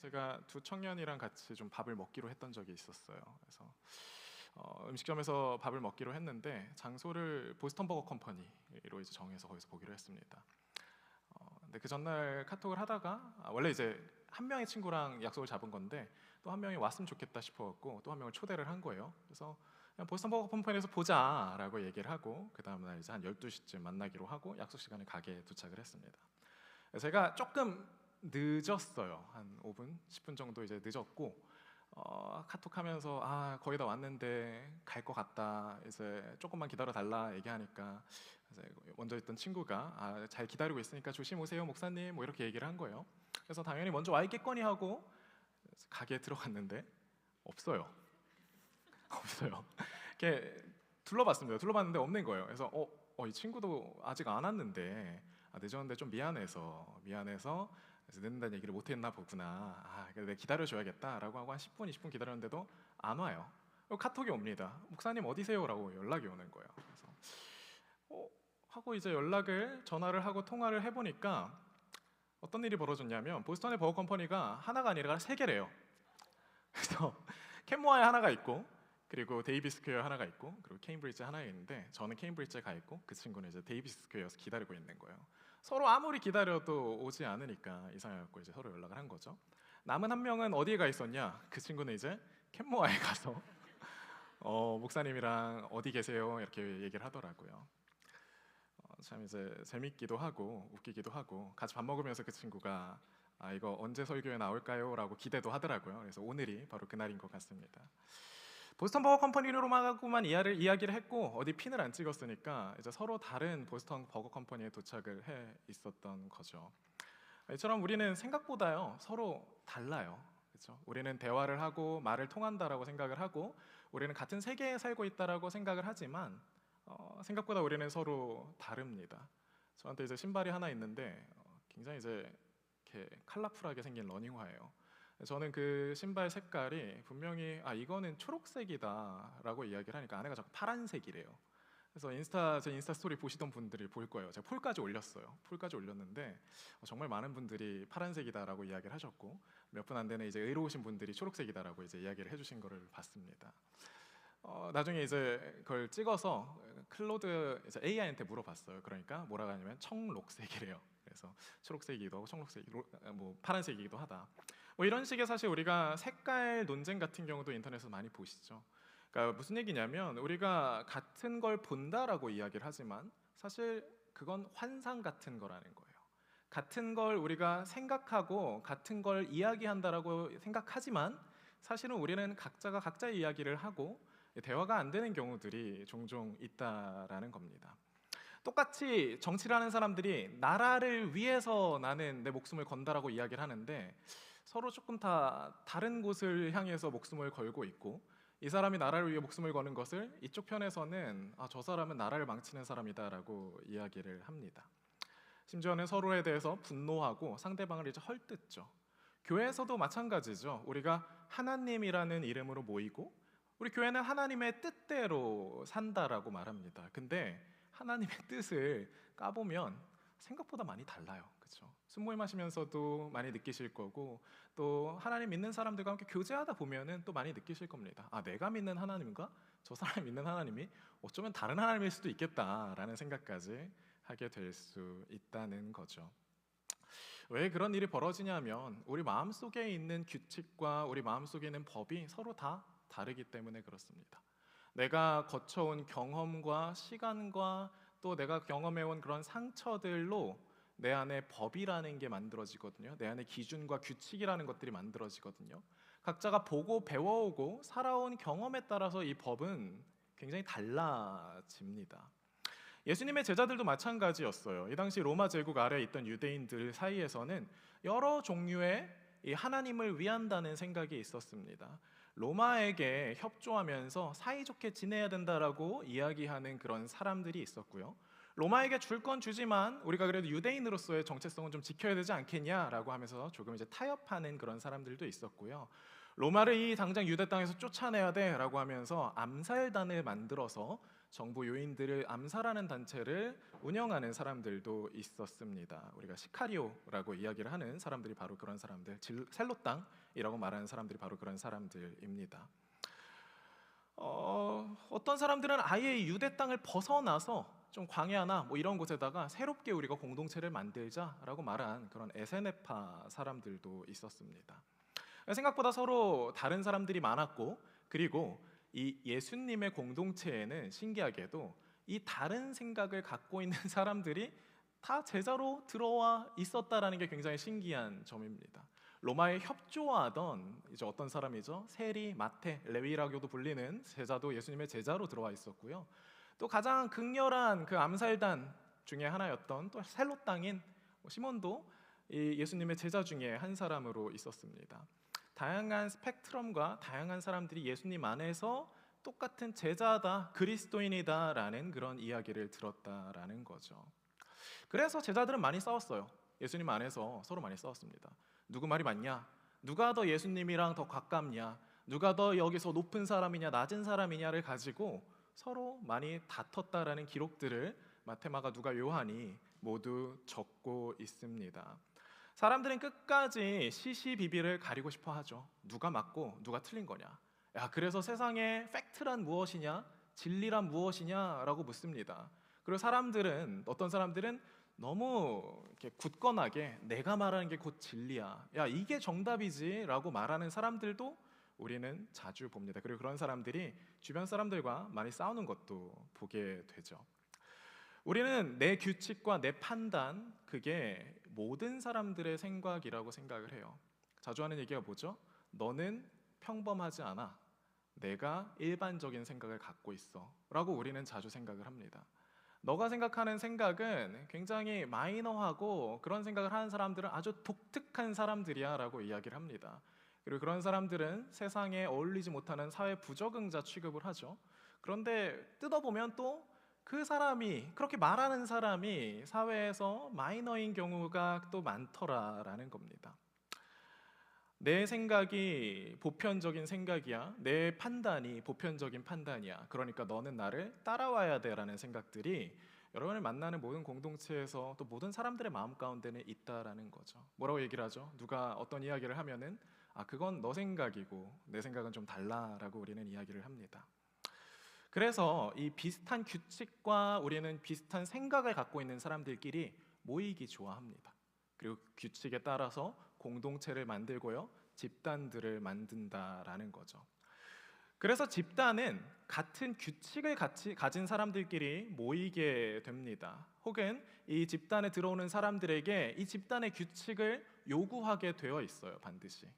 제가 두 청년이랑 같이 좀 밥을 먹기로 했던 적이 있었어요. 그래서 음식점에서 밥을 먹기로 했는데 장소를 보스턴 버거 컴퍼니로 이제 정해서 거기서 보기로 했습니다. 근데 그 전날 카톡을 하다가 원래 이제 한 명의 친구랑 약속을 잡은 건데 또 한 명이 왔으면 좋겠다 싶어갖고 또 한 명을 초대를 한 거예요. 그래서 그냥 보스턴 버거 컴퍼니에서 보자라고 얘기를 하고 그 다음날 이제 한 12시쯤 만나기로 하고 약속 시간에 가게에 도착을 했습니다. 제가 조금 늦었어요. 한 5분, 10분 정도 이제 늦었고 카톡하면서 거의 다 왔는데 갈 것 같다. 이제 조금만 기다려 달라 얘기하니까 이제 먼저 있던 친구가 잘 기다리고 있으니까 조심 오세요 목사님 뭐 이렇게 얘기를 한 거예요. 그래서 당연히 먼저 와 있겠거니 하고 가게에 들어갔는데 없어요. 없어요. 이렇게 둘러봤습니다. 둘러봤는데 없는 거예요. 그래서 이 친구도 아직 안 왔는데 늦었는데 좀 미안해서 그래서 늦는다는 얘기를 못했나 보구나. 그래서 내가 기다려줘야겠다라고 하고 한 10분, 20분 기다렸는데도 안 와요. 카톡이 옵니다. 목사님 어디세요? 라고 연락이 오는 거예요. 그래서 하고 이제 전화를 하고 통화를 해보니까 어떤 일이 벌어졌냐면 보스턴의 버거 컴퍼니가 하나가 아니라 세 개래요. 그래서 캔모아에 하나가 있고 그리고 데이비스 스퀘어에 하나가 있고 그리고 케임브리지에 하나 있는데 저는 케임브리지에 가 있고 그 친구는 이제 데이비스 스퀘어에서 기다리고 있는 거예요. 서로 아무리 기다려도 오지 않으니까 이상해갖고 이제 서로 연락을 한 거죠. 남은 한 명은 어디에 가 있었냐? 그 친구는 이제 캔모아에 가서 목사님이랑 어디 계세요? 이렇게 얘기를 하더라고요. 참 이제 재밌기도 하고 웃기기도 하고 같이 밥 먹으면서 그 친구가 이거 언제 설교에 나올까요? 라고 기대도 하더라고요. 그래서 오늘이 바로 그날인 것 같습니다. 보스턴 버거 컴퍼니로만하고만 이야기를 했고 어디 핀을 안 찍었으니까 이제 서로 다른 보스턴 버거 컴퍼니에 도착을 해 있었던 거죠. 이처럼 우리는 생각보다요 서로 달라요. 그렇죠? 우리는 대화를 하고 말을 통한다라고 생각을 하고 우리는 같은 세계에 살고 있다라고 생각을 하지만 생각보다 우리는 서로 다릅니다. 저한테 이제 신발이 하나 있는데 굉장히 이제 이렇게 컬러풀하게 생긴 러닝화예요. 저는 그 신발 색깔이 분명히 이거는 초록색이다라고 이야기를 하니까 아내가 자꾸 파란색이래요. 그래서 제 인스타 스토리 보시던 분들이 볼 거예요. 제가 폴까지 올렸어요. 폴까지 올렸는데 정말 많은 분들이 파란색이다라고 이야기를 하셨고 몇 분 안 되는 이제 의로우신 분들이 초록색이다라고 이제 이야기를 해주신 거를 봤습니다. 나중에 이제 그걸 찍어서 클로드 이제 AI한테 물어봤어요. 그러니까 뭐라고 하냐면 청록색이래요. 그래서 초록색이기도 하고 뭐 파란색이기도 하다. 뭐 이런 식의 사실 우리가 색깔 논쟁 같은 경우도 인터넷에서 많이 보시죠. 그러니까 무슨 얘기냐면 우리가 같은 걸 본다라고 이야기를 하지만 사실 그건 환상 같은 거라는 거예요. 같은 걸 우리가 생각하고 같은 걸 이야기한다라고 생각하지만 사실은 우리는 각자가 각자의 이야기를 하고 대화가 안 되는 경우들이 종종 있다라는 겁니다. 똑같이 정치를 하는 사람들이 나라를 위해서 나는 내 목숨을 건다라고 이야기를 하는데 서로 조금 다 다른 곳을 향해서 목숨을 걸고 있고 이 사람이 나라를 위해 목숨을 거는 것을 이쪽 편에서는 저 사람은 나라를 망치는 사람이다라고 이야기를 합니다. 심지어는 서로에 대해서 분노하고 상대방을 이제 헐뜯죠. 교회에서도 마찬가지죠. 우리가 하나님이라는 이름으로 모이고 우리 교회는 하나님의 뜻대로 산다라고 말합니다. 근데 하나님의 뜻을 까보면 생각보다 많이 달라요. 그렇죠? 숨모임 하시면서도 많이 느끼실 거고 또 하나님 믿는 사람들과 함께 교제하다 보면은 또 많이 느끼실 겁니다. 내가 믿는 하나님과 저 사람이 믿는 하나님이 어쩌면 다른 하나님일 수도 있겠다라는 생각까지 하게 될 수 있다는 거죠. 왜 그런 일이 벌어지냐면 우리 마음속에 있는 규칙과 우리 마음속에 있는 법이 서로 다 다르기 때문에 그렇습니다. 내가 거쳐온 경험과 시간과 또 내가 경험해온 그런 상처들로 내 안에 법이라는 게 만들어지거든요. 내 안에 기준과 규칙이라는 것들이 만들어지거든요. 각자가 보고 배워오고 살아온 경험에 따라서 이 법은 굉장히 달라집니다. 예수님의 제자들도 마찬가지였어요. 이 당시 로마 제국 아래에 있던 유대인들 사이에서는 여러 종류의 이 하나님을 위한다는 생각이 있었습니다. 로마에게 협조하면서 사이좋게 지내야 된다라고 이야기하는 그런 사람들이 있었고요. 로마에게 줄 건 주지만 우리가 그래도 유대인으로서의 정체성은 좀 지켜야 되지 않겠냐라고 하면서 조금 이제 타협하는 그런 사람들도 있었고요. 로마를 이 당장 유대 땅에서 쫓아내야 돼라고 하면서 암살단을 만들어서 정부 요인들을 암살하는 단체를 운영하는 사람들도 있었습니다. 우리가 시카리오라고 이야기를 하는 사람들이 바로 그런 사람들, 셀롯당이라고 말하는 사람들이 바로 그런 사람들입니다. 어떤 사람들은 아예 유대 땅을 벗어나서 좀 광야나 뭐 이런 곳에다가 새롭게 우리가 공동체를 만들자라고 말한 그런 에세네파 사람들도 있었습니다. 생각보다 서로 다른 사람들이 많았고, 그리고 이 예수님의 공동체에는 신기하게도 이 다른 생각을 갖고 있는 사람들이 다 제자로 들어와 있었다라는 게 굉장히 신기한 점입니다. 로마에 협조하던 이제 어떤 사람이죠? 세리, 마태, 레위라고도 불리는 제자도 예수님의 제자로 들어와 있었고요. 또 가장 극렬한 그 암살단 중에 하나였던 또 셀롯 땅인 시몬도 이 예수님의 제자 중에 한 사람으로 있었습니다. 다양한 스펙트럼과 다양한 사람들이 예수님 안에서 똑같은 제자다, 그리스도인이다라는 그런 이야기를 들었다라는 거죠. 그래서 제자들은 많이 싸웠어요. 예수님 안에서 서로 많이 싸웠습니다. 누구 말이 맞냐? 누가 더 예수님이랑 더 가깝냐? 누가 더 여기서 높은 사람이냐, 낮은 사람이냐를 가지고 서로 많이 다퉜다라는 기록들을 마태, 마가, 누가, 요한이 모두 적고 있습니다. 사람들은 끝까지 시시비비를 가리고 싶어 하죠. 누가 맞고 누가 틀린 거냐? 야, 그래서 세상에 팩트란 무엇이냐? 진리란 무엇이냐라고 묻습니다. 그리고 어떤 사람들은 너무 이렇게 굳건하게 내가 말하는 게 곧 진리야, 야 이게 정답이지라고 말하는 사람들도 우리는 자주 봅니다. 그리고 그런 사람들이 주변 사람들과 많이 싸우는 것도 보게 되죠. 우리는 내 규칙과 내 판단, 그게 모든 사람들의 생각이라고 생각을 해요. 자주 하는 얘기가 뭐죠? 너는 평범하지 않아, 내가 일반적인 생각을 갖고 있어 라고 우리는 자주 생각을 합니다. 너가 생각하는 생각은 굉장히 마이너하고 그런 생각을 하는 사람들은 아주 독특한 사람들이야 라고 이야기를 합니다. 그리고 그런 사람들은 세상에 어울리지 못하는 사회 부적응자 취급을 하죠. 그런데 뜯어보면 또 그 사람이, 그렇게 말하는 사람이 사회에서 마이너인 경우가 또 많더라라는 겁니다. 내 생각이 보편적인 생각이야, 내 판단이 보편적인 판단이야, 그러니까 너는 나를 따라와야 돼라는 생각들이 여러분을 만나는 모든 공동체에서 또 모든 사람들의 마음 가운데는 있다라는 거죠. 뭐라고 얘기를 하죠? 누가 어떤 이야기를 하면은 그건 너 생각이고 내 생각은 좀 달라라고 우리는 이야기를 합니다. 그래서 이 비슷한 규칙과 우리는 비슷한 생각을 갖고 있는 사람들끼리 모이기 좋아합니다. 그리고 규칙에 따라서 공동체를 만들고요, 집단들을 만든다라는 거죠. 그래서 집단은 같은 규칙을 가진 사람들끼리 모이게 됩니다. 혹은 이 집단에 들어오는 사람들에게 이 집단의 규칙을 요구하게 되어 있어요, 반드시.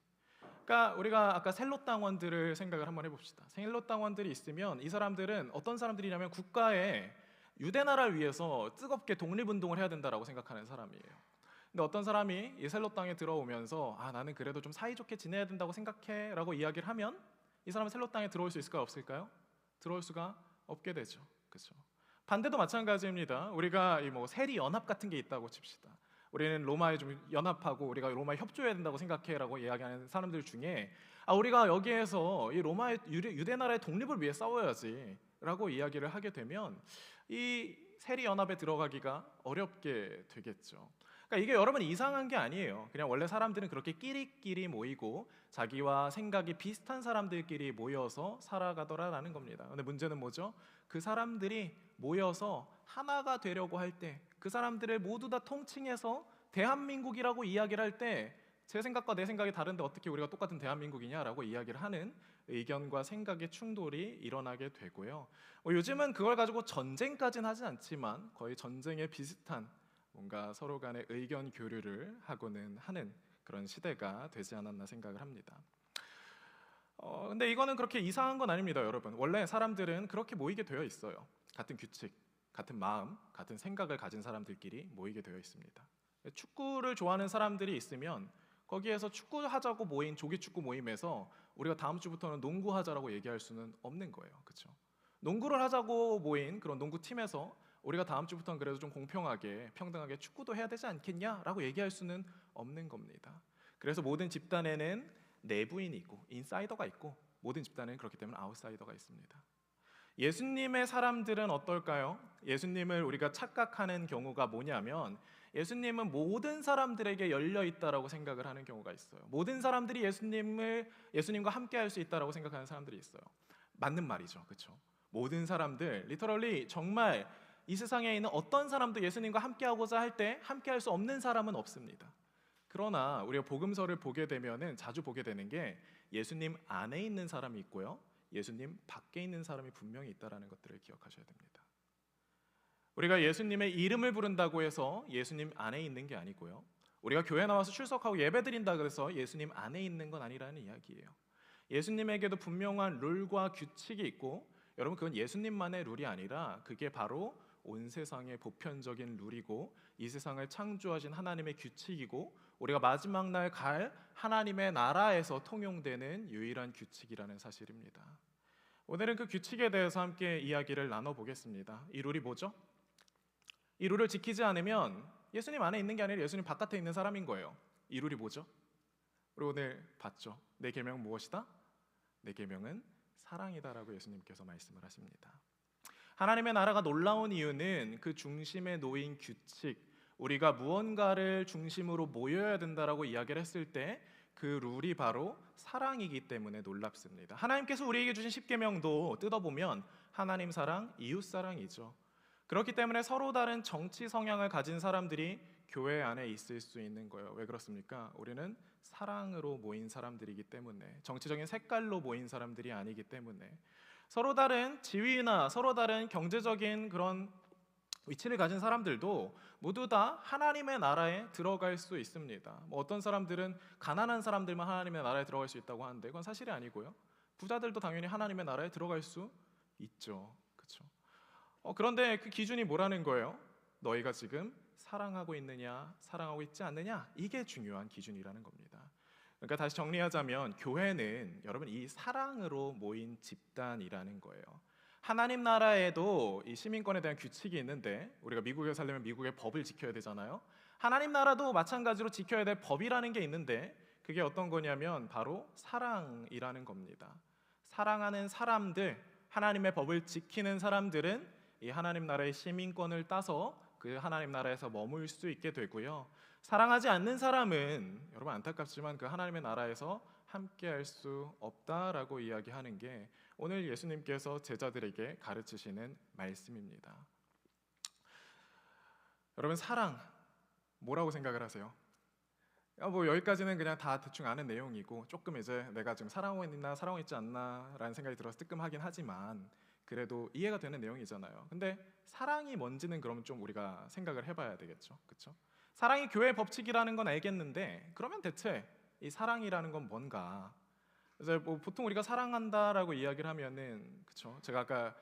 그러니까 우리가 아까 셀롯 당원들을 생각을 한번 해봅시다. 셀롯 당원들이 있으면 이 사람들은 어떤 사람들이냐면 국가에 유대 나라를 위해서 뜨겁게 독립운동을 해야 된다라고 생각하는 사람이에요. 근데 어떤 사람이 이 셀롯 땅에 들어오면서 나는 그래도 좀 사이좋게 지내야 된다고 생각해 라고 이야기를 하면 이 사람은 셀롯 땅에 들어올 수 있을까요, 없을까요? 들어올 수가 없게 되죠. 그렇죠? 반대도 마찬가지입니다. 우리가 세리 연합 같은 게 있다고 칩시다. 우리는 로마에 좀 연합하고 우리가 로마에 협조해야 된다고 생각해라고 이야기하는 사람들 중에 우리가 여기에서 이 로마의 유대 나라의 독립을 위해 싸워야지라고 이야기를 하게 되면 이 세리 연합에 들어가기가 어렵게 되겠죠. 그러니까 이게 여러분 이상한 게 아니에요. 그냥 원래 사람들은 그렇게 끼리끼리 모이고 자기와 생각이 비슷한 사람들끼리 모여서 살아가더라라는 겁니다. 근데 문제는 뭐죠? 그 사람들이 모여서 하나가 되려고 할 때, 그 사람들을 모두 다 통칭해서 대한민국이라고 이야기를 할 때 제 생각과 내 생각이 다른데 어떻게 우리가 똑같은 대한민국이냐라고 이야기를 하는 의견과 생각의 충돌이 일어나게 되고요. 요즘은 그걸 가지고 전쟁까지는 하진 않지만 거의 전쟁에 비슷한 뭔가 서로 간의 의견 교류를 하고는 하는 그런 시대가 되지 않았나 생각을 합니다. 근데 이거는 그렇게 이상한 건 아닙니다, 여러분. 원래 사람들은 그렇게 모이게 되어 있어요. 같은 규칙, 같은 마음, 같은 생각을 가진 사람들끼리 모이게 되어 있습니다. 축구를 좋아하는 사람들이 있으면 거기에서 축구하자고 모인 조기축구 모임에서 우리가 다음 주부터는 농구하자라고 얘기할 수는 없는 거예요. 그렇죠? 농구를 하자고 모인 그런 농구팀에서 우리가 다음 주부터는 그래도 좀 공평하게 평등하게 축구도 해야 되지 않겠냐라고 얘기할 수는 없는 겁니다. 그래서 모든 집단에는 내부인이 있고 인사이더가 있고 모든 집단에는 그렇기 때문에 아웃사이더가 있습니다. 예수님의 사람들은 어떨까요? 예수님을 우리가 착각하는 경우가 뭐냐면 예수님은 모든 사람들에게 열려 있다라고 생각을 하는 경우가 있어요. 모든 사람들이 예수님과 함께 할 수 있다라고 생각하는 사람들이 있어요. 맞는 말이죠. 그렇죠? 모든 사람들, 리터럴리 정말 이 세상에 있는 어떤 사람도 예수님과 함께 하고자 할 때 함께 할 수 없는 사람은 없습니다. 그러나 우리가 복음서를 보게 되면은 자주 보게 되는 게 예수님 안에 있는 사람이 있고요. 예수님 밖에 있는 사람이 분명히 있다라는 것들을 기억하셔야 됩니다. 우리가 예수님의 이름을 부른다고 해서 예수님 안에 있는 게 아니고요. 우리가 교회 나와서 출석하고 예배드린다고 해서 예수님 안에 있는 건 아니라는 이야기예요. 예수님에게도 분명한 룰과 규칙이 있고 여러분 그건 예수님만의 룰이 아니라 그게 바로 온 세상의 보편적인 룰이고 이 세상을 창조하신 하나님의 규칙이고 우리가 마지막 날 갈 하나님의 나라에서 통용되는 유일한 규칙이라는 사실입니다. 오늘은 그 규칙에 대해서 함께 이야기를 나눠보겠습니다. 이 룰이 뭐죠? 이 룰을 지키지 않으면 예수님 안에 있는 게 아니라 예수님 바깥에 있는 사람인 거예요. 이 룰이 뭐죠? 우리 오늘 봤죠. 내 계명은 무엇이다? 내 계명은 사랑이다라고 예수님께서 말씀을 하십니다. 하나님의 나라가 놀라운 이유는 그 중심에 놓인 규칙, 우리가 무언가를 중심으로 모여야 된다라고 이야기를 했을 때 그 룰이 바로 사랑이기 때문에 놀랍습니다. 하나님께서 우리에게 주신 십계명도 뜯어보면 하나님 사랑, 이웃 사랑이죠. 그렇기 때문에 서로 다른 정치 성향을 가진 사람들이 교회 안에 있을 수 있는 거예요. 왜 그렇습니까? 우리는 사랑으로 모인 사람들이기 때문에, 정치적인 색깔로 모인 사람들이 아니기 때문에, 서로 다른 지위나 서로 다른 경제적인 그런 위치를 가진 사람들도 모두 다 하나님의 나라에 들어갈 수 있습니다. 어떤 사람들은 가난한 사람들만 하나님의 나라에 들어갈 수 있다고 하는데 그건 사실이 아니고요. 부자들도 당연히 하나님의 나라에 들어갈 수 있죠. 그렇죠? 그런데 그 기준이 뭐라는 거예요? 너희가 지금 사랑하고 있느냐, 사랑하고 있지 않느냐, 이게 중요한 기준이라는 겁니다. 그러니까 다시 정리하자면 교회는 여러분 이 사랑으로 모인 집단이라는 거예요. 하나님 나라에도 이 시민권에 대한 규칙이 있는데 우리가 미국에 살려면 미국의 법을 지켜야 되잖아요. 하나님 나라도 마찬가지로 지켜야 될 법이라는 게 있는데 그게 어떤 거냐면 바로 사랑이라는 겁니다. 사랑하는 사람들, 하나님의 법을 지키는 사람들은 이 하나님 나라의 시민권을 따서 그 하나님 나라에서 머물 수 있게 되고요. 사랑하지 않는 사람은 여러분 안타깝지만 그 하나님의 나라에서 함께 할 수 없다라고 이야기하는 게 오늘 예수님께서 제자들에게 가르치시는 말씀입니다. 여러분 사랑 뭐라고 생각을 하세요? 여기까지는 그냥 다 대충 아는 내용이고 조금 이제 내가 지금 사랑하고 있나 사랑하고 있지 않나 라는 생각이 들어서 뜨끔하긴 하지만 그래도 이해가 되는 내용이잖아요. 근데 사랑이 뭔지는 그럼 좀 우리가 생각을 해봐야 되겠죠. 그렇죠? 사랑이 교회 법칙이라는 건 알겠는데 그러면 대체 이 사랑이라는 건 뭔가? 그래서 보통 우리가 사랑한다라고 이야기를 하면은 그렇죠. 제가 아까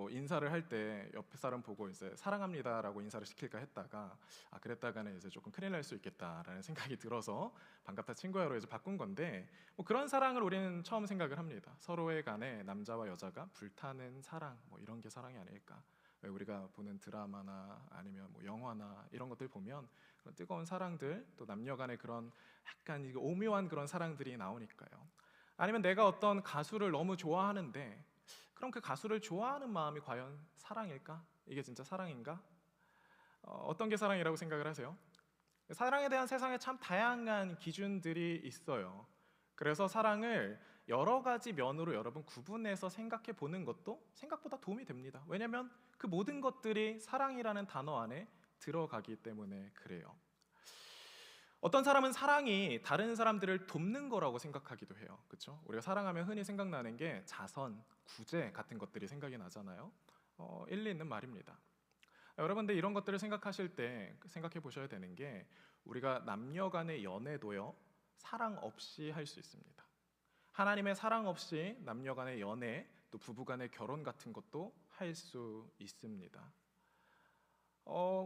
인사를 할 때 옆에 사람 보고 이제 사랑합니다라고 인사를 시킬까 했다가 그랬다가는 이제 조금 큰일 날 수 있겠다라는 생각이 들어서 반갑다 친구야로 이제 바꾼 건데 그런 사랑을 우리는 처음 생각을 합니다. 서로의 간에 남자와 여자가 불타는 사랑 이런 게 사랑이 아닐까? 왜 우리가 보는 드라마나 아니면 영화나 이런 것들 보면 그런 뜨거운 사랑들 또 남녀간의 그런 약간 이게 오묘한 그런 사랑들이 나오니까요. 아니면 내가 어떤 가수를 너무 좋아하는데 그럼 그 가수를 좋아하는 마음이 과연 사랑일까? 이게 진짜 사랑인가? 어떤 게 사랑이라고 생각을 하세요? 사랑에 대한 세상에 참 다양한 기준들이 있어요. 그래서 사랑을 여러 가지 면으로 여러분 구분해서 생각해 보는 것도 생각보다 도움이 됩니다. 왜냐하면 그 모든 것들이 사랑이라는 단어 안에 들어가기 때문에 그래요. 어떤 사람은 사랑이 다른 사람들을 돕는 거라고 생각하기도 해요. 그렇죠? 우리가 사랑하면 흔히 생각나는 게 자선, 구제 같은 것들이 생각이 나잖아요. 일리 있는 말입니다. 여러분들 이런 것들을 생각하실 때 생각해 보셔야 되는 게 우리가 남녀 간의 연애도요. 사랑 없이 할 수 있습니다. 하나님의 사랑 없이 남녀 간의 연애, 또 부부 간의 결혼 같은 것도 할 수 있습니다.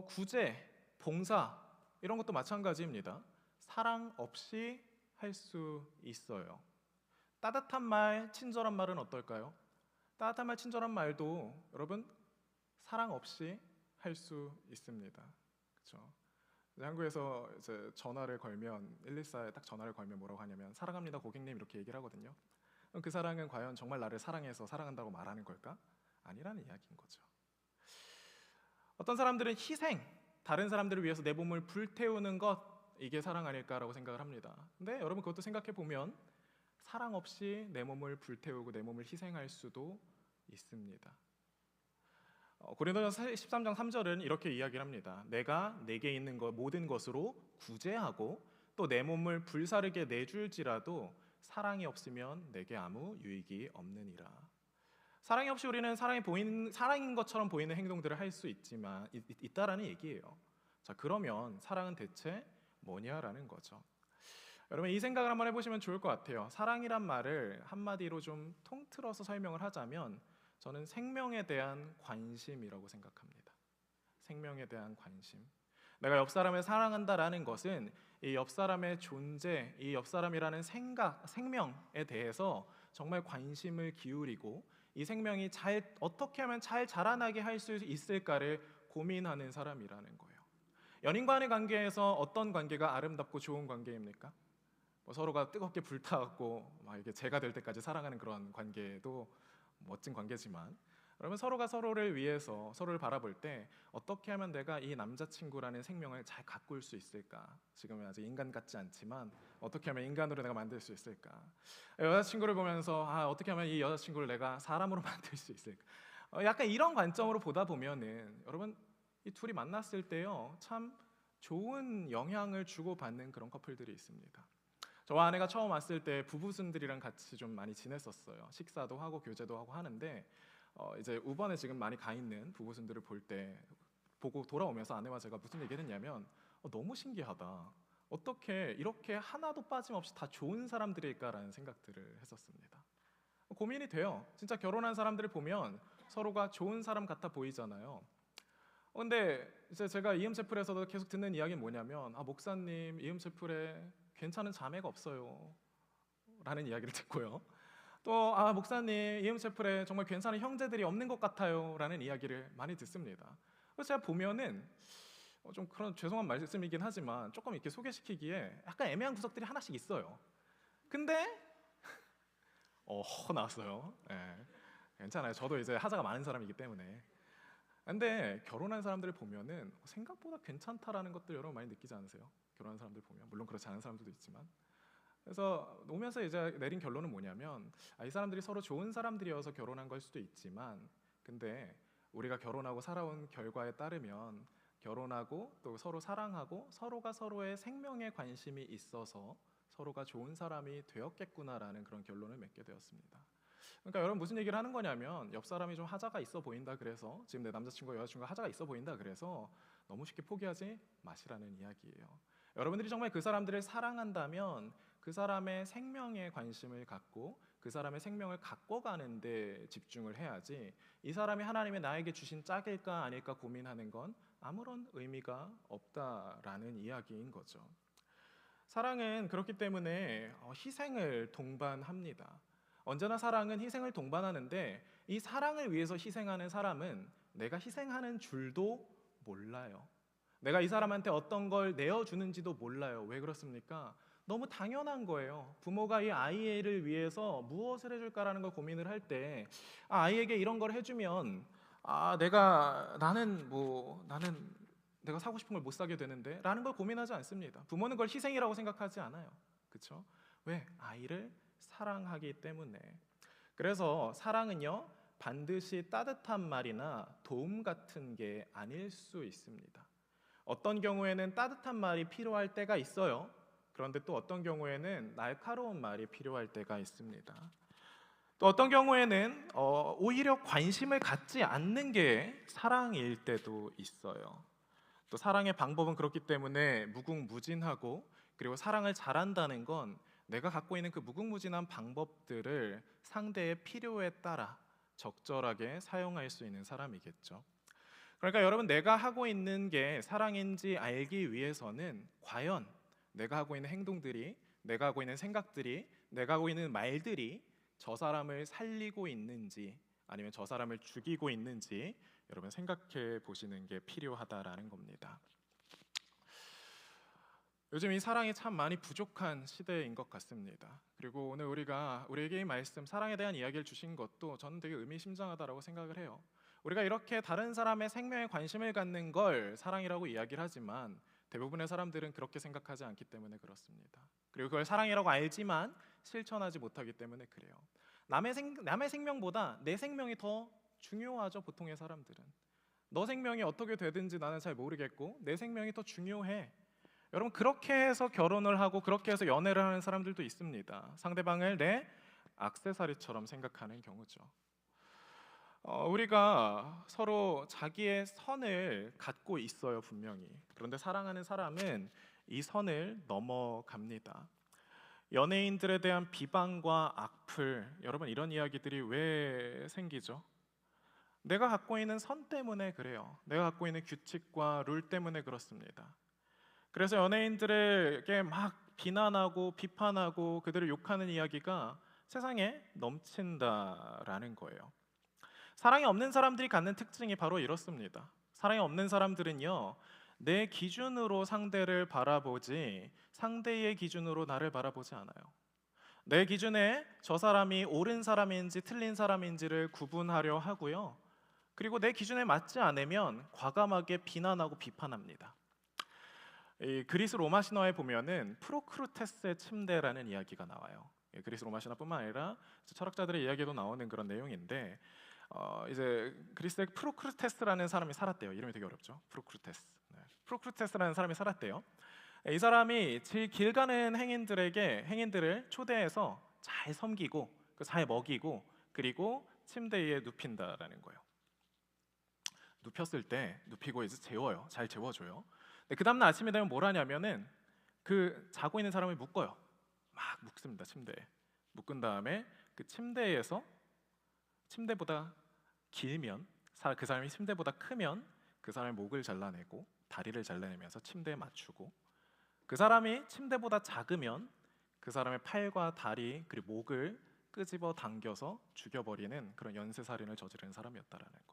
구제, 봉사 이런 것도 마찬가지입니다. 사랑 없이 할 수 있어요. 따뜻한 말, 친절한 말은 어떨까요? 따뜻한 말, 친절한 말도 여러분 사랑 없이 할 수 있습니다. 그렇죠? 한국에서 이제 전화를 걸면 114에 딱 전화를 걸면 뭐라고 하냐면 사랑합니다 고객님 이렇게 얘기를 하거든요. 그럼 그 사랑은 과연 정말 나를 사랑해서 사랑한다고 말하는 걸까? 아니라는 이야기인 거죠. 어떤 사람들은 희생, 다른 사람들을 위해서 내 몸을 불태우는 것, 이게 사랑 아닐까라고 생각을 합니다. 근데 여러분 그것도 생각해 보면 사랑 없이 내 몸을 불태우고 내 몸을 희생할 수도 있습니다. 고린도전서 13장 3절은 이렇게 이야기를 합니다. 내가 내게 있는 것 모든 것으로 구제하고 또 내 몸을 불사르게 내줄지라도 사랑이 없으면 내게 아무 유익이 없느니라. 사랑이 없이 우리는 사랑인 것처럼 보이는 행동들을 할 수 있다라는 얘기예요. 자, 그러면 사랑은 대체 뭐냐라는 거죠. 여러분 이 생각을 한번 해보시면 좋을 것 같아요. 사랑이란 말을 한마디로 좀 통틀어서 설명을 하자면 저는 생명에 대한 관심이라고 생각합니다. 생명에 대한 관심. 내가 옆 사람을 사랑한다라는 것은 이 옆 사람의 존재, 이 옆 사람이라는 생명에 대해서 정말 관심을 기울이고 이 생명이 어떻게 하면 잘 자라나게 할 수 있을까를 고민하는 사람이라는 거예요. 연인 간의 관계에서 어떤 관계가 아름답고 좋은 관계입니까? 서로가 뜨겁게 불타고 막 이게 재가 될 때까지 사랑하는 그런 관계도 멋진 관계지만, 그러면 서로가 서로를 위해서 서로를 바라볼 때 어떻게 하면 내가 이 남자친구라는 생명을 잘 가꿀 수 있을까? 지금은 아직 인간 같지 않지만 어떻게 하면 인간으로 내가 만들 수 있을까? 여자친구를 보면서 어떻게 하면 이 여자친구를 내가 사람으로 만들 수 있을까? 약간 이런 관점으로 보다 보면은 여러분 이 둘이 만났을 때요 참 좋은 영향을 주고받는 그런 커플들이 있습니다. 저와 아내가 처음 왔을 때 부부순들이랑 같이 좀 많이 지냈었어요. 식사도 하고 교제도 하고 하는데 이제 우번에 지금 많이 가 있는 부부순들을 보고 돌아오면서 아내와 제가 무슨 얘기를 했냐면 너무 신기하다. 어떻게 이렇게 하나도 빠짐없이 다 좋은 사람들일까라는 생각들을 했었습니다. 고민이 돼요. 진짜 결혼한 사람들을 보면 서로가 좋은 사람 같아 보이잖아요. 근데 이제 제가 이음채플에서도 계속 듣는 이야기는 뭐냐면 목사님 이음채플에 괜찮은 자매가 없어요 라는 이야기를 듣고요. 또 목사님 이음채플에 정말 괜찮은 형제들이 없는 것 같아요 라는 이야기를 많이 듣습니다. 그래서 제가 보면은 좀 그런 죄송한 말씀이긴 하지만 조금 이렇게 소개시키기에 약간 애매한 구석들이 하나씩 있어요. 근데 나왔어요. 네. 괜찮아요. 저도 이제 하자가 많은 사람이기 때문에. 근데 결혼한 사람들을 보면은 생각보다 괜찮다라는 것들 여러분 많이 느끼지 않으세요? 결혼한 사람들 보면 물론 그렇지 않은 사람들도 있지만. 그래서 오면서 이제 내린 결론은 뭐냐면 이 사람들이 서로 좋은 사람들이어서 결혼한 걸 수도 있지만, 근데 우리가 결혼하고 살아온 결과에 따르면 결혼하고 또 서로 사랑하고 서로가 서로의 생명에 관심이 있어서 서로가 좋은 사람이 되었겠구나라는 그런 결론을 맺게 되었습니다. 그러니까 여러분 무슨 얘기를 하는 거냐면 옆 사람이 좀 하자가 있어 보인다 그래서 지금 내 남자친구와 여자친구가 하자가 있어 보인다 그래서 너무 쉽게 포기하지 마시라는 이야기예요. 여러분들이 정말 그 사람들을 사랑한다면 그 사람의 생명에 관심을 갖고 그 사람의 생명을 가꿔가는 데 집중을 해야지 이 사람이 하나님의 나에게 주신 짝일까 아닐까 고민하는 건 아무런 의미가 없다라는 이야기인 거죠. 사랑은 그렇기 때문에 희생을 동반합니다. 언제나 사랑은 희생을 동반하는데 이 사랑을 위해서 희생하는 사람은 내가 희생하는 줄도 몰라요. 내가 이 사람한테 어떤 걸 내어주는지도 몰라요. 왜 그렇습니까? 너무 당연한 거예요. 부모가 이 아이를 위해서 무엇을 해줄까라는 걸 고민을 할 때 아이에게 이런 걸 해주면 나는 내가 사고 싶은 걸 못 사게 되는데 라는 걸 고민하지 않습니다. 부모는 그걸 희생이라고 생각하지 않아요. 그렇죠? 왜? 아이를 사랑하기 때문에. 그래서 사랑은요 반드시 따뜻한 말이나 도움 같은 게 아닐 수 있습니다. 어떤 경우에는 따뜻한 말이 필요할 때가 있어요. 그런데 또 어떤 경우에는 날카로운 말이 필요할 때가 있습니다. 또 어떤 경우에는 오히려 관심을 갖지 않는 게 사랑일 때도 있어요. 또 사랑의 방법은 그렇기 때문에 무궁무진하고, 그리고 사랑을 잘한다는 건 내가 갖고 있는 그 무궁무진한 방법들을 상대의 필요에 따라 적절하게 사용할 수 있는 사람이겠죠. 그러니까 여러분 내가 하고 있는 게 사랑인지 알기 위해서는 과연 내가 하고 있는 행동들이, 내가 하고 있는 생각들이, 내가 하고 있는 말들이 저 사람을 살리고 있는지 아니면 저 사람을 죽이고 있는지 여러분 생각해 보시는 게 필요하다라는 겁니다. 요즘 이 사랑이 참 많이 부족한 시대인 것 같습니다. 그리고 오늘 우리에게 이 말씀 사랑에 대한 이야기를 주신 것도 저는 되게 의미심장하다라고 생각을 해요. 우리가 이렇게 다른 사람의 생명에 관심을 갖는 걸 사랑이라고 이야기를 하지만 대부분의 사람들은 그렇게 생각하지 않기 때문에 그렇습니다. 그리고 그걸 사랑이라고 알지만 실천하지 못하기 때문에 그래요. 남의 생명보다 내 생명이 더 중요하죠, 보통의 사람들은. 너 생명이 어떻게 되든지 나는 잘 모르겠고 내 생명이 더 중요해. 여러분, 그렇게 해서 결혼을 하고 그렇게 해서 연애를 하는 사람들도 있습니다. 상대방을 내 액세서리처럼 생각하는 경우죠. 우리가 서로 자기의 선을 갖고 있어요, 분명히. 그런데 사랑하는 사람은 이 선을 넘어갑니다. 연예인들에 대한 비방과 악플, 여러분 이런 이야기들이 왜 생기죠? 내가 갖고 있는 선 때문에 그래요. 내가 갖고 있는 규칙과 룰 때문에 그렇습니다. 그래서 연예인들에게 막 비난하고 비판하고 그들을 욕하는 이야기가 세상에 넘친다라는 거예요. 사랑이 없는 사람들이 갖는 특징이 바로 이렇습니다. 사랑이 없는 사람들은요, 내 기준으로 상대를 바라보지 상대의 기준으로 나를 바라보지 않아요. 내 기준에 저 사람이 옳은 사람인지 틀린 사람인지를 구분하려 하고요. 그리고 내 기준에 맞지 않으면 과감하게 비난하고 비판합니다. 이 그리스 로마 신화에 보면은 프로크루테스의 침대라는 이야기가 나와요. 그리스 로마 신화뿐만 아니라 철학자들의 이야기도 나오는 그런 내용인데, 이제 그리스에 프로크루테스라는 사람이 살았대요. 이름이 되게 어렵죠. 프로크루테스. 네. 프로크루테스라는 사람이 살았대요. 이 사람이 제일 길 가는 행인들을 초대해서 잘 섬기고 잘 먹이고 그리고 침대 위에 눕힌다라는 거예요. 눕혔을 때 눕히고 이제 재워요. 잘 재워줘요. 그 다음날 아침에 되면 뭘 하냐면은 그 자고 있는 사람을 묶어요. 막 묶습니다. 침대에 묶은 다음에 그 침대에서 침대보다 길면 그 사람이 침대보다 크면 그 사람의 목을 잘라내고 다리를 잘라내면서 침대에 맞추고, 그 사람이 침대보다 작으면 그 사람의 팔과 다리 그리고 목을 끄집어 당겨서 죽여버리는 그런 연쇄살인을 저지른 사람이었다라는 거예요.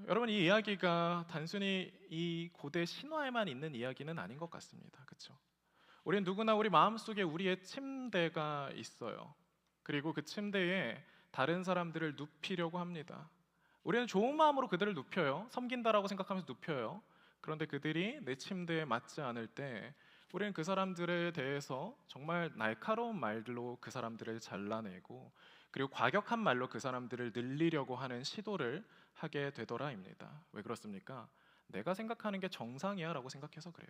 여러분, 이 이야기가 단순히 이 고대 신화에만 있는 이야기는 아닌 것 같습니다. 그렇죠? 우리는 누구나 우리 마음속에 우리의 침대가 있어요. 그리고 그 침대에 다른 사람들을 눕히려고 합니다. 우리는 좋은 마음으로 그들을 눕혀요. 섬긴다라고 생각하면서 눕혀요. 그런데 그들이 내 침대에 맞지 않을 때 우리는 그 사람들에 대해서 정말 날카로운 말로 그 사람들을 잘라내고 그리고 과격한 말로 그 사람들을 늘리려고 하는 시도를 하게 되더라입니다. 왜 그렇습니까? 내가 생각하는 게 정상이야 라고 생각해서 그래요.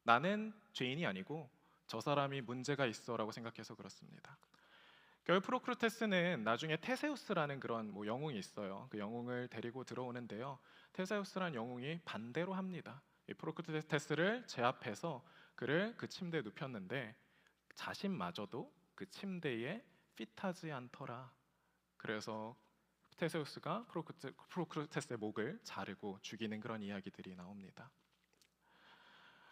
나는 죄인이 아니고 저 사람이 문제가 있어 라고 생각해서 그렇습니다. 결국 프로크루테스는 나중에 테세우스라는 그런 영웅이 있어요. 그 영웅을 데리고 들어오는데요. 테세우스라는 영웅이 반대로 합니다. 이 프로크루테스를 제압해서 그를 그 침대에 눕혔는데 자신마저도 그 침대에 핏하지 않더라. 그래서 테세우스가 프로크루테스의 목을 자르고 죽이는 그런 이야기들이 나옵니다.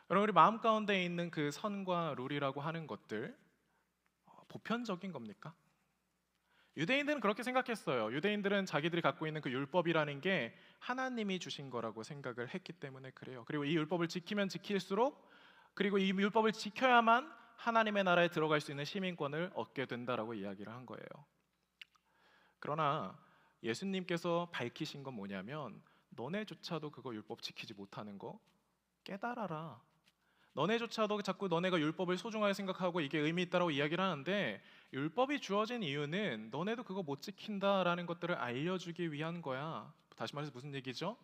여러분, 우리 마음 가운데 있는 그 선과 룰이라고 하는 것들 보편적인 겁니까? 유대인들은 그렇게 생각했어요. 유대인들은 자기들이 갖고 있는 그 율법이라는 게 하나님이 주신 거라고 생각을 했기 때문에 그래요. 그리고 이 율법을 지키면 지킬수록, 그리고 이 율법을 지켜야만 하나님의 나라에 들어갈 수 있는 시민권을 얻게 된다라고 이야기를 한 거예요. 그러나 예수님께서 밝히신 건 뭐냐면, 너네조차도 그거 율법 지키지 못하는 거 깨달아라. 너네조차도 자꾸 너네가 율법을 소중하게 생각하고 이게 의미 있다라고 이야기를 하는데, 율법이 주어진 이유는 너네도 그거 못 지킨다라는 것들을 알려주기 위한 거야. 다시 말해서 무슨 얘기죠?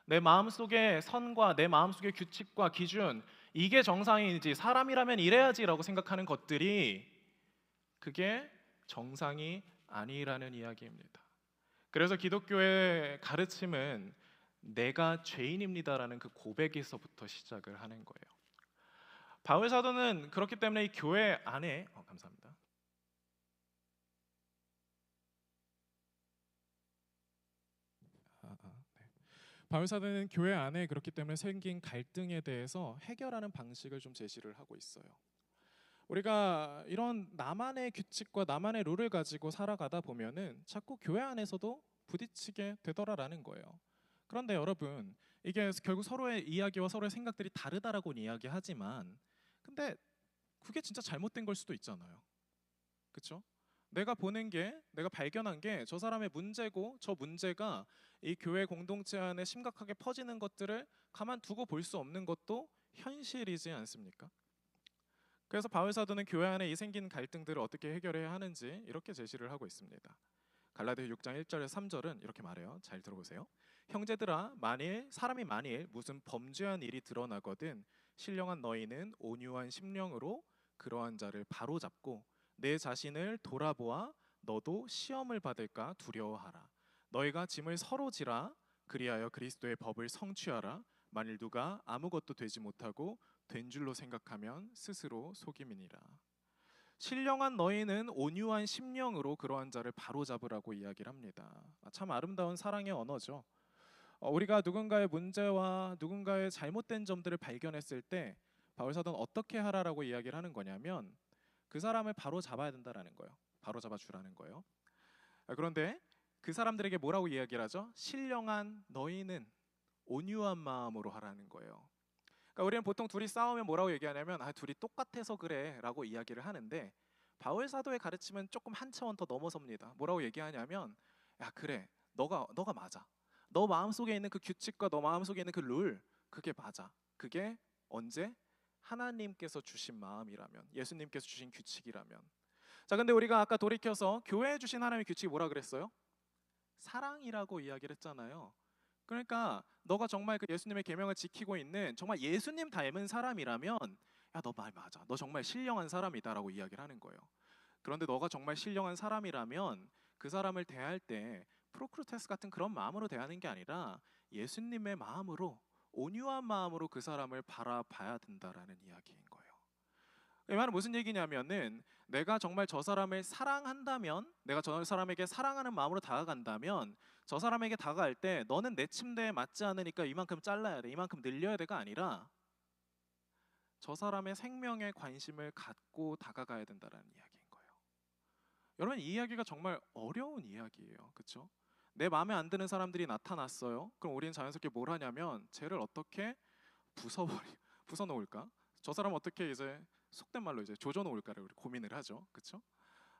내 마음속의 선과 내 마음속의 규칙과 기준, 이게 정상이지, 사람이라면 이래야지라고 생각하는 것들이 그게 정상이 아니라는 이야기입니다. 그래서 기독교의 가르침은 내가 죄인입니다라는 그 고백에서부터 시작을 하는 거예요. 바울 사도는 그렇기 때문에 이 교회 안에 감사합니다. 바울 사도는 교회 안에 그렇기 때문에 생긴 갈등에 대해서 해결하는 방식을 좀 제시를 하고 있어요. 우리가 이런 나만의 규칙과 나만의 룰을 가지고 살아가다 보면은 자꾸 교회 안에서도 부딪히게 되더라라는 거예요. 그런데 여러분, 이게 결국 서로의 이야기와 서로의 생각들이 다르다라고는 이야기하지만, 근데 그게 진짜 잘못된 걸 수도 있잖아요. 그렇죠? 내가 보는 게, 내가 발견한 게 저 사람의 문제고, 저 문제가 이 교회 공동체 안에 심각하게 퍼지는 것들을 가만두고 볼 수 없는 것도 현실이지 않습니까? 그래서 바울 사도는 교회 안에 이 생긴 갈등들을 어떻게 해결해야 하는지 이렇게 제시를 하고 있습니다. 갈라디아 6장 1절에서 3절은 이렇게 말해요. 잘 들어보세요. 형제들아, 사람이 만일 무슨 범죄한 일이 드러나거든 신령한 너희는 온유한 심령으로 그러한 자를 바로잡고 내 자신을 돌아보아 너도 시험을 받을까 두려워하라. 너희가 짐을 서로 지라. 그리하여 그리스도의 법을 성취하라. 만일 누가 아무것도 되지 못하고 된 줄로 생각하면 스스로 속임이니라. 신령한 너희는 온유한 심령으로 그러한 자를 바로잡으라고 이야기를 합니다. 참 아름다운 사랑의 언어죠. 우리가 누군가의 문제와 누군가의 잘못된 점들을 발견했을 때 바울 사도는 어떻게 하라라고 이야기를 하는 거냐면 그 사람을 바로잡아야 된다라는 거예요. 바로잡아 주라는 거예요. 그런데 그 사람들에게 뭐라고 이야기를 하죠? 신령한 너희는 온유한 마음으로 하라는 거예요. 그러니까 우리는 보통 둘이 싸우면 뭐라고 얘기하냐면 둘이 똑같아서 그래라고 이야기를 하는데 바울 사도의 가르침은 조금 한 차원 더 넘어섭니다. 뭐라고 얘기하냐면 야 그래 너가 맞아. 너 마음속에 있는 그 규칙과 너 마음속에 있는 그 룰 그게 맞아. 그게 언제? 하나님께서 주신 마음이라면, 예수님께서 주신 규칙이라면. 자, 근데 우리가 아까 돌이켜서 교회에 주신 하나님의 규칙이 뭐라 그랬어요? 사랑이라고 이야기를 했잖아요. 그러니까 너가 정말 그 예수님의 계명을 지키고 있는 정말 예수님 닮은 사람이라면 야 너 말 맞아. 너 정말 신령한 사람이다라고 이야기를 하는 거예요. 그런데 너가 정말 신령한 사람이라면 그 사람을 대할 때 프로크루테스 같은 그런 마음으로 대하는 게 아니라 예수님의 마음으로, 온유한 마음으로 그 사람을 바라봐야 된다라는 이야기인 거예요. 이 말은 무슨 얘기냐면은 내가 정말 저 사람을 사랑한다면, 내가 저 사람에게 사랑하는 마음으로 다가간다면 저 사람에게 다가갈 때 너는 내 침대에 맞지 않으니까 이만큼 잘라야 돼, 이만큼 늘려야 돼가 아니라 저 사람의 생명에 관심을 갖고 다가가야 된다는 이야기인 거예요. 여러분, 이 이야기가 정말 어려운 이야기예요. 그렇죠? 내 마음에 안 드는 사람들이 나타났어요. 그럼 우리는 자연스럽게 뭘 하냐면 쟤를 어떻게 부숴놓을까? 저 사람 어떻게 이제 속된 말로 이제 조져놓을까를 우리 고민을 하죠. 그렇죠?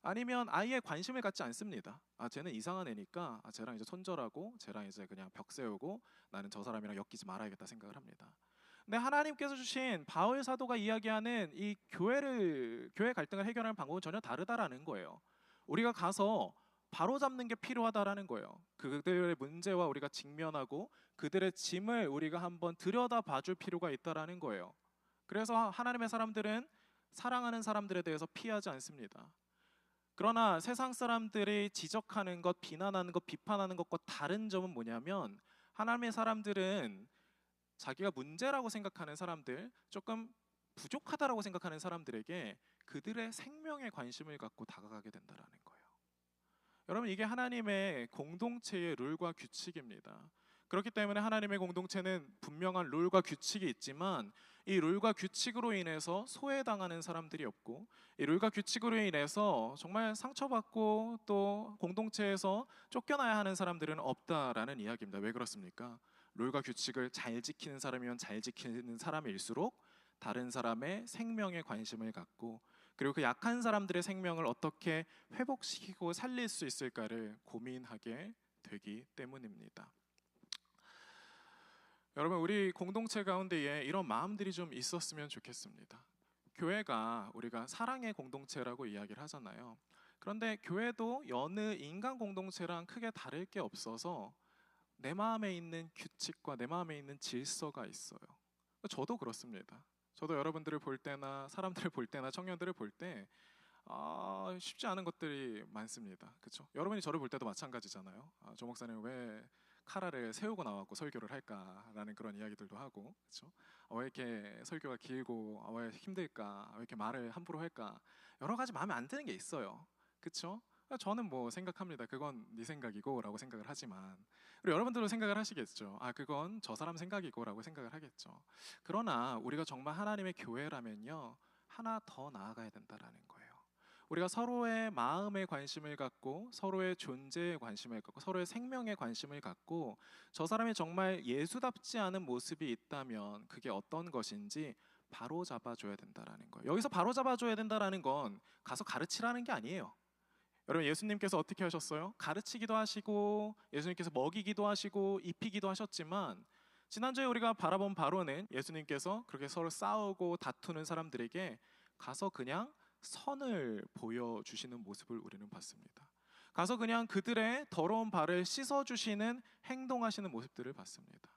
아니면 아예 관심을 갖지 않습니다. 쟤는 이상한 애니까 쟤랑 이제 손절하고 쟤랑 이제 그냥 벽 세우고 나는 저 사람이랑 엮이지 말아야겠다 생각을 합니다. 근데 하나님께서 주신 바울 사도가 이야기하는 이 교회 갈등을 해결하는 방법은 전혀 다르다라는 거예요. 우리가 가서 바로 잡는 게 필요하다라는 거예요. 그들의 문제와 우리가 직면하고 그들의 짐을 우리가 한번 들여다 봐줄 필요가 있다라는 거예요. 그래서 하나님의 사람들은 사랑하는 사람들에 대해서 피하지 않습니다. 그러나 세상 사람들이 지적하는 것, 비난하는 것, 비판하는 것과 다른 점은 뭐냐면 하나님의 사람들은 자기가 문제라고 생각하는 사람들, 조금 부족하다라고 생각하는 사람들에게 그들의 생명에 관심을 갖고 다가가게 된다라는 거예요. 여러분, 이게 하나님의 공동체의 룰과 규칙입니다. 그렇기 때문에 하나님의 공동체는 분명한 룰과 규칙이 있지만 이 룰과 규칙으로 인해서 소외당하는 사람들이 없고 이 룰과 규칙으로 인해서 정말 상처받고 또 공동체에서 쫓겨나야 하는 사람들은 없다라는 이야기입니다. 왜 그렇습니까? 룰과 규칙을 잘 지키는 사람이면 잘 지키는 사람일수록 다른 사람의 생명에 관심을 갖고 그리고 그 약한 사람들의 생명을 어떻게 회복시키고 살릴 수 있을까를 고민하게 되기 때문입니다. 여러분, 우리 공동체 가운데에 이런 마음들이 좀 있었으면 좋겠습니다. 교회가 우리가 사랑의 공동체라고 이야기를 하잖아요. 그런데 교회도 여느 인간 공동체랑 크게 다를 게 없어서 내 마음에 있는 규칙과 내 마음에 있는 질서가 있어요. 저도 그렇습니다. 저도 여러분들을 볼 때나 사람들을 볼 때나 청년들을 볼 때 쉽지 않은 것들이 많습니다. 그렇죠? 여러분이 저를 볼 때도 마찬가지잖아요. 조 목사님 왜 카라를 세우고 나왔고 설교를 할까라는 그런 이야기들도 하고, 그렇죠? 왜 이렇게 설교가 길고 왜 힘들까? 왜 이렇게 말을 함부로 할까? 여러 가지 마음에 안 드는 게 있어요. 그렇죠? 저는 뭐 생각합니다. 그건 네 생각이고라고 생각을 하지만 그리고 여러분들도 생각을 하시겠죠. 그건 저 사람 생각이고라고 생각을 하겠죠. 그러나 우리가 정말 하나님의 교회라면요 하나 더 나아가야 된다라는 거예요. 우리가 서로의 마음에 관심을 갖고 서로의 존재에 관심을 갖고 서로의 생명에 관심을 갖고 저 사람이 정말 예수답지 않은 모습이 있다면 그게 어떤 것인지 바로 잡아줘야 된다라는 거예요. 여기서 바로 잡아줘야 된다라는 건 가서 가르치라는 게 아니에요. 여러분 예수님께서 어떻게 하셨어요? 가르치기도 하시고 예수님께서 먹이기도 하시고 입히기도 하셨지만 지난주에 우리가 바라본 바로는 예수님께서 그렇게 서로 싸우고 다투는 사람들에게 가서 그냥 선을 보여주시는 모습을 우리는 봤습니다. 가서 그냥 그들의 더러운 발을 씻어주시는 행동하시는 모습들을 봤습니다.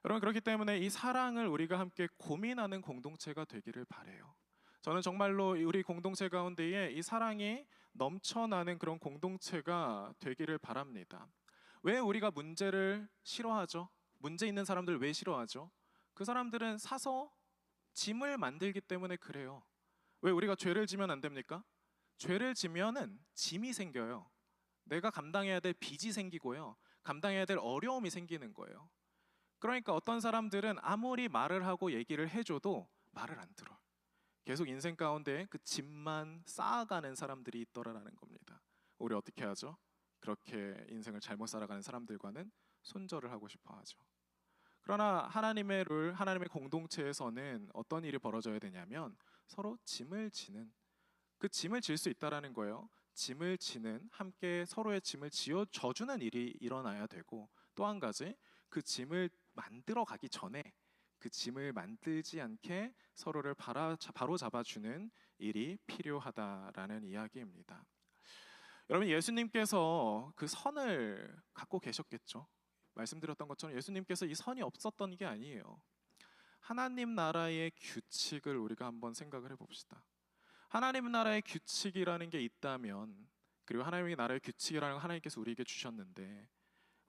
여러분 그렇기 때문에 이 사랑을 우리가 함께 고민하는 공동체가 되기를 바래요. 저는 정말로 우리 공동체 가운데에 이 사랑이 넘쳐나는 그런 공동체가 되기를 바랍니다. 왜 우리가 문제를 싫어하죠? 문제 있는 사람들 왜 싫어하죠? 그 사람들은 사서 짐을 만들기 때문에 그래요. 왜 우리가 죄를 지면 안 됩니까? 죄를 지면은 짐이 생겨요. 내가 감당해야 될 빚이 생기고요. 감당해야 될 어려움이 생기는 거예요. 그러니까 어떤 사람들은 아무리 말을 하고 얘기를 해줘도 말을 안 들어요. 계속 인생 가운데 그 짐만 쌓아가는 사람들이 있더라라는 겁니다. 우리 어떻게 하죠? 그렇게 인생을 잘못 살아가는 사람들과는 손절을 하고 싶어 하죠. 그러나 하나님의 룰, 하나님의 공동체에서는 어떤 일이 벌어져야 되냐면 서로 짐을 지는 그 짐을 질 수 있다라는 거예요. 짐을 지는 함께 서로의 짐을 지어 져주는 일이 일어나야 되고 또 한 가지 그 짐을 만들어 가기 전에 그 짐을 만들지 않게 서로를 바로 잡아주는 일이 필요하다라는 이야기입니다. 여러분 예수님께서 그 선을 갖고 계셨겠죠. 말씀드렸던 것처럼 예수님께서 이 선이 없었던 게 아니에요. 하나님 나라의 규칙을 우리가 한번 생각을 해봅시다. 하나님 나라의 규칙이라는 게 있다면 그리고 하나님의 나라의 규칙이라는 걸 하나님께서 우리에게 주셨는데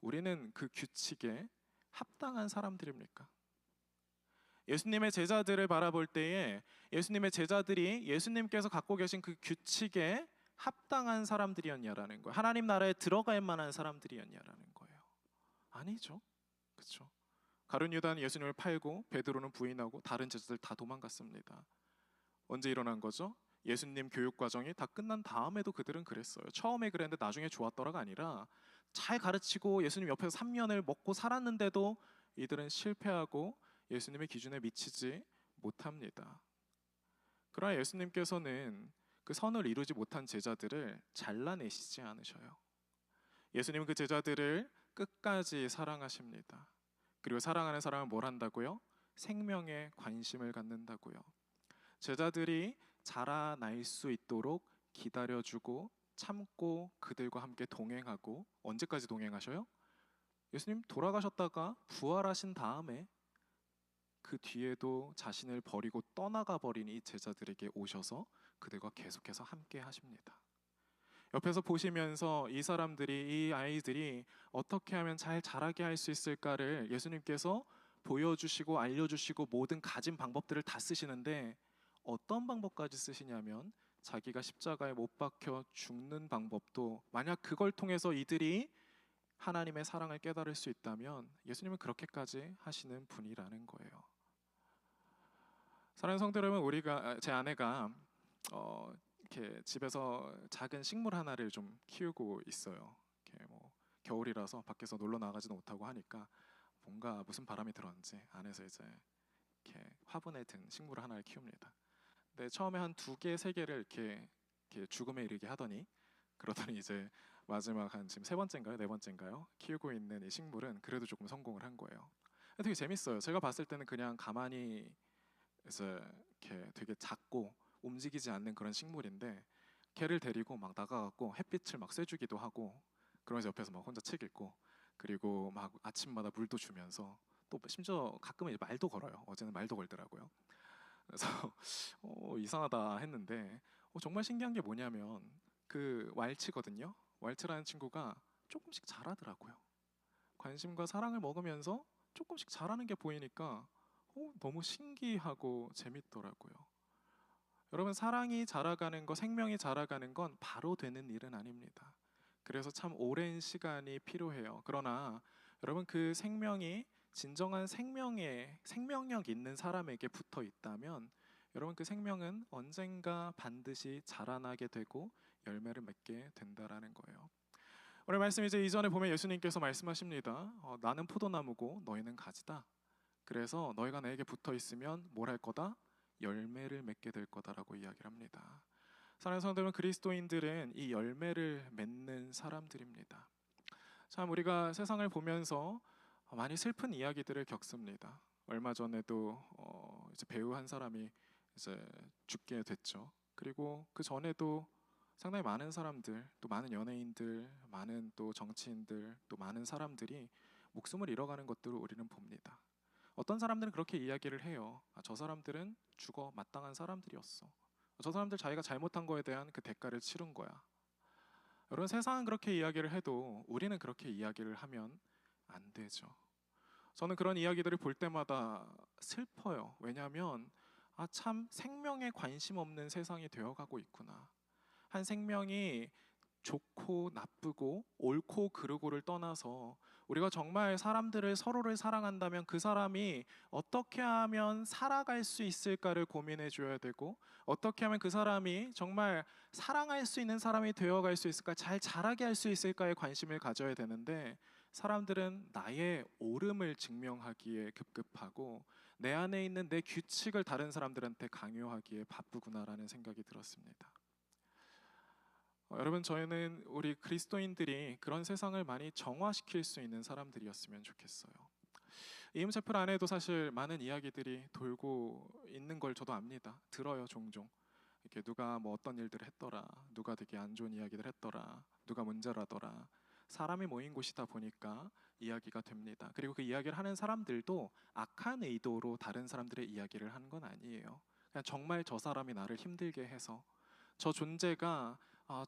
우리는 그 규칙에 합당한 사람들입니까? 예수님의 제자들을 바라볼 때에 예수님의 제자들이 예수님께서 갖고 계신 그 규칙에 합당한 사람들이었냐라는 거예요. 하나님 나라에 들어갈 만한 사람들이었냐라는 거예요. 아니죠. 그렇죠. 가룟 유다는 예수님을 팔고 베드로는 부인하고 다른 제자들 다 도망갔습니다. 언제 일어난 거죠? 예수님 교육 과정이 다 끝난 다음에도 그들은 그랬어요. 처음에 그랬는데 나중에 좋았더라가 아니라 잘 가르치고 예수님 옆에서 3년을 먹고 살았는데도 이들은 실패하고 예수님의 기준에 미치지 못합니다. 그러나 예수님께서는 그 선을 이루지 못한 제자들을 잘라내시지 않으셔요. 예수님은 그 제자들을 끝까지 사랑하십니다. 그리고 사랑하는 사람은 뭘 한다고요? 생명에 관심을 갖는다고요. 제자들이 자라날 수 있도록 기다려주고 참고 그들과 함께 동행하고 언제까지 동행하셔요? 예수님 돌아가셨다가 부활하신 다음에 그 뒤에도 자신을 버리고 떠나가 버린 이 제자들에게 오셔서 그들과 계속해서 함께 하십니다. 옆에서 보시면서 이 사람들이 이 아이들이 어떻게 하면 잘 자라게 할 수 있을까를 예수님께서 보여주시고 알려주시고 모든 가진 방법들을 다 쓰시는데 어떤 방법까지 쓰시냐면 자기가 십자가에 못 박혀 죽는 방법도 만약 그걸 통해서 이들이 하나님의 사랑을 깨달을 수 있다면 예수님은 그렇게까지 하시는 분이라는 거예요. 사랑하는 성도 여러분, 제 아내가 이렇게 집에서 작은 식물 하나를 좀 키우고 있어요. 이렇게 뭐 겨울이라서 밖에서 놀러 나가지도 못하고 하니까 뭔가 무슨 바람이 들었는지 안에서 이제 이렇게 화분에 든 식물 하나를 키웁니다. 근데 처음에 한 2개, 3개를 이렇게 죽음에 이르게 하더니 그러더니 이제 마지막 한 지금 3번째인가요? 4번째인가요? 키우고 있는 이 식물은 그래도 조금 성공을 한 거예요. 되게 재밌어요. 제가 봤을 때는 그냥 가만히 이제 이렇게 되게 작고 움직이지 않는 그런 식물인데 걔를 데리고 막 나가갖고 햇빛을 막 쐬주기도 하고 그러면서 옆에서 막 혼자 책 읽고 그리고 막 아침마다 물도 주면서 또 심지어 가끔은 이제 말도 걸어요. 어제는 말도 걸더라고요. 그래서 이상하다 했는데 정말 신기한 게 뭐냐면 그 왈츠거든요. 왈츠라는 친구가 조금씩 자라더라고요. 관심과 사랑을 먹으면서 조금씩 자라는 게 보이니까 너무 신기하고 재밌더라고요. 여러분 사랑이 자라가는 거, 생명이 자라가는 건 바로 되는 일은 아닙니다. 그래서 참 오랜 시간이 필요해요. 그러나 여러분 그 생명이 진정한 생명력 있는 사람에게 붙어 있다면 여러분 그 생명은 언젠가 반드시 자라나게 되고 열매를 맺게 된다라는 거예요. 오늘 말씀 이제 이전에 보면 예수님께서 말씀하십니다. 나는 포도나무고 너희는 가지다. 그래서 너희가 나에게 붙어 있으면 뭘 할 거다? 열매를 맺게 될 거다라고 이야기를 합니다. 사랑하는 성도 여러분, 그리스도인들은 이 열매를 맺는 사람들입니다. 참 우리가 세상을 보면서 많이 슬픈 이야기들을 겪습니다. 얼마 전에도 이제 배우 한 사람이 이제 죽게 됐죠. 그리고 그 전에도 상당히 많은 사람들, 또 많은 연예인들, 많은 또 정치인들, 또 많은 사람들이 목숨을 잃어가는 것들을 우리는 봅니다. 어떤 사람들은 그렇게 이야기를 해요. 저 사람들은 죽어 마땅한 사람들이었어. 저 사람들 자기가 잘못한 거에 대한 그 대가를 치른 거야. 여러분 세상은 그렇게 이야기를 해도 우리는 그렇게 이야기를 하면 안 되죠. 저는 그런 이야기들을 볼 때마다 슬퍼요. 왜냐하면 참 생명에 관심 없는 세상이 되어가고 있구나. 한 생명이 좋고 나쁘고 옳고 그르고를 떠나서 우리가 정말 사람들을 서로를 사랑한다면 그 사람이 어떻게 하면 살아갈 수 있을까를 고민해 줘야 되고 어떻게 하면 그 사람이 정말 사랑할 수 있는 사람이 되어갈 수 있을까 잘 자라게 할 수 있을까에 관심을 가져야 되는데 사람들은 나의 옳음을 증명하기에 급급하고 내 안에 있는 내 규칙을 다른 사람들한테 강요하기에 바쁘구나라는 생각이 들었습니다. 여러분 저희는 우리 그리스도인들이 그런 세상을 많이 정화시킬 수 있는 사람들이었으면 좋겠어요. 이음체플 안에도 사실 많은 이야기들이 돌고 있는 걸 저도 압니다. 들어요 종종. 이렇게 누가 뭐 어떤 일들을 했더라, 누가 되게 안 좋은 이야기를 했더라, 누가 문제라더라. 사람이 모인 곳이다 보니까 이야기가 됩니다. 그리고 그 이야기를 하는 사람들도 악한 의도로 다른 사람들의 이야기를 하는 건 아니에요. 그냥 정말 저 사람이 나를 힘들게 해서 저 존재가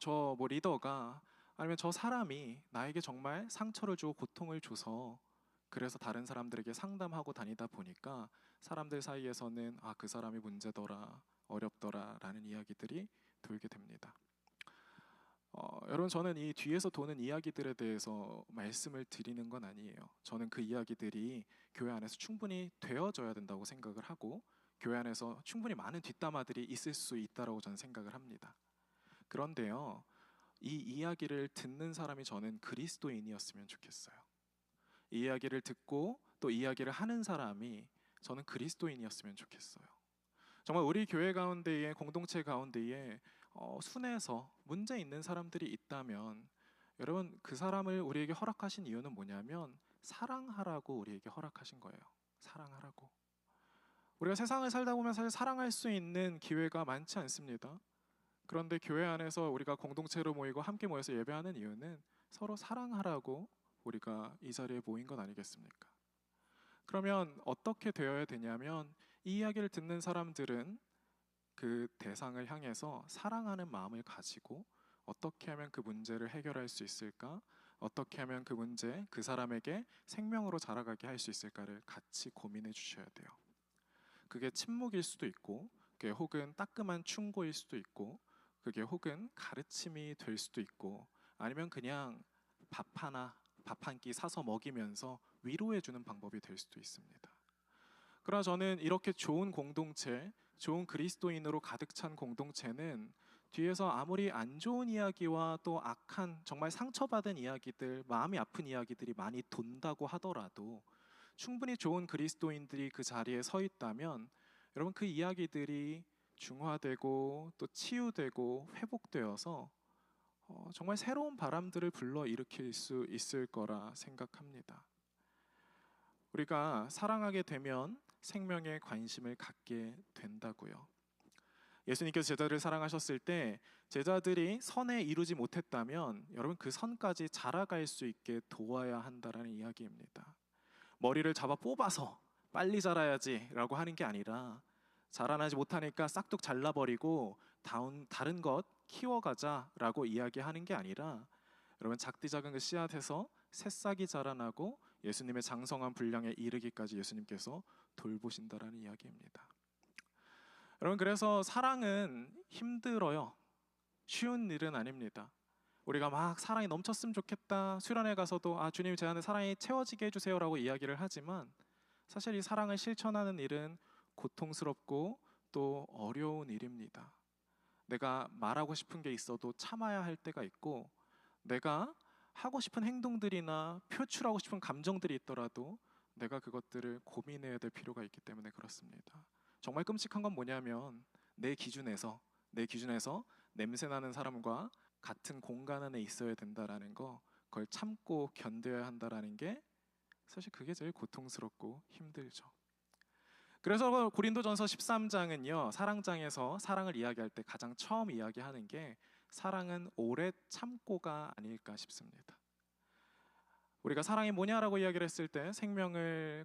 저 뭐 리더가 아니면 저 사람이 나에게 정말 상처를 주고 고통을 줘서 그래서 다른 사람들에게 상담하고 다니다 보니까 사람들 사이에서는 그 사람이 문제더라, 어렵더라라는 이야기들이 돌게 됩니다. 여러분 저는 이 뒤에서 도는 이야기들에 대해서 말씀을 드리는 건 아니에요. 저는 그 이야기들이 교회 안에서 충분히 되어져야 된다고 생각을 하고 교회 안에서 충분히 많은 뒷담화들이 있을 수 있다라고 저는 생각을 합니다. 그런데요, 이 이야기를 듣는 사람이 저는 그리스도인이었으면 좋겠어요. 이 이야기를 듣고 또 이야기를 하는 사람이 저는 그리스도인이었으면 좋겠어요. 정말 우리 교회 가운데에 공동체 가운데에 순해서 문제 있는 사람들이 있다면 여러분 그 사람을 우리에게 허락하신 이유는 뭐냐면 사랑하라고 우리에게 허락하신 거예요. 사랑하라고. 우리가 세상을 살다 보면 사실 사랑할 수 있는 기회가 많지 않습니다. 그런데 교회 안에서 우리가 공동체로 모이고 함께 모여서 예배하는 이유는 서로 사랑하라고 우리가 이 자리에 모인 것 아니겠습니까? 그러면 어떻게 되어야 되냐면 이 이야기를 듣는 사람들은 그 대상을 향해서 사랑하는 마음을 가지고 어떻게 하면 그 문제를 해결할 수 있을까? 어떻게 하면 그 문제, 그 사람에게 생명으로 자라가게 할 수 있을까를 같이 고민해 주셔야 돼요. 그게 침묵일 수도 있고 그게 혹은 따끔한 충고일 수도 있고 그게 혹은 가르침이 될 수도 있고 아니면 그냥 밥 한 끼 사서 먹이면서 위로해 주는 방법이 될 수도 있습니다. 그러나 저는 이렇게 좋은 공동체, 좋은 그리스도인으로 가득 찬 공동체는 뒤에서 아무리 안 좋은 이야기와 또 악한 정말 상처받은 이야기들, 마음이 아픈 이야기들이 많이 돈다고 하더라도 충분히 좋은 그리스도인들이 그 자리에 서 있다면 여러분 그 이야기들이 중화되고 또 치유되고 회복되어서 정말 새로운 바람들을 불러일으킬 수 있을 거라 생각합니다. 우리가 사랑하게 되면 생명에 관심을 갖게 된다고요. 예수님께서 제자들을 사랑하셨을 때 제자들이 선에 이루지 못했다면 여러분 그 선까지 자라갈 수 있게 도와야 한다라는 이야기입니다. 머리를 잡아 뽑아서 빨리 자라야지라고 하는 게 아니라 자라나지 못하니까 싹둑 잘라버리고 다른 것 키워가자라고 이야기하는 게 아니라 여러분 작디 작은 그 씨앗에서 새싹이 자라나고 예수님의 장성한 분량에 이르기까지 예수님께서 돌보신다라는 이야기입니다. 여러분 그래서 사랑은 힘들어요. 쉬운 일은 아닙니다. 우리가 막 사랑이 넘쳤으면 좋겠다. 수련회 가서도 주님 제 안에 사랑이 채워지게 해주세요라고 이야기를 하지만 사실 이 사랑을 실천하는 일은 고통스럽고 또 어려운 일입니다. 내가 말하고 싶은 게 있어도 참아야 할 때가 있고, 내가 하고 싶은 행동들이나 표출하고 싶은 감정들이 있더라도 내가 그것들을 고민해야 될 필요가 있기 때문에 그렇습니다. 정말 끔찍한 건 뭐냐면 내 기준에서 냄새 나는 사람과 같은 공간 안에 있어야 된다라는 거, 그걸 참고 견뎌야 한다라는 게 사실 그게 제일 고통스럽고 힘들죠. 그래서 고린도전서 13장은요, 사랑장에서 사랑을 이야기할 때 가장 처음 이야기하는 게 사랑은 오래 참고가 아닐까 싶습니다. 우리가 사랑이 뭐냐라고 이야기를 했을 때 생명에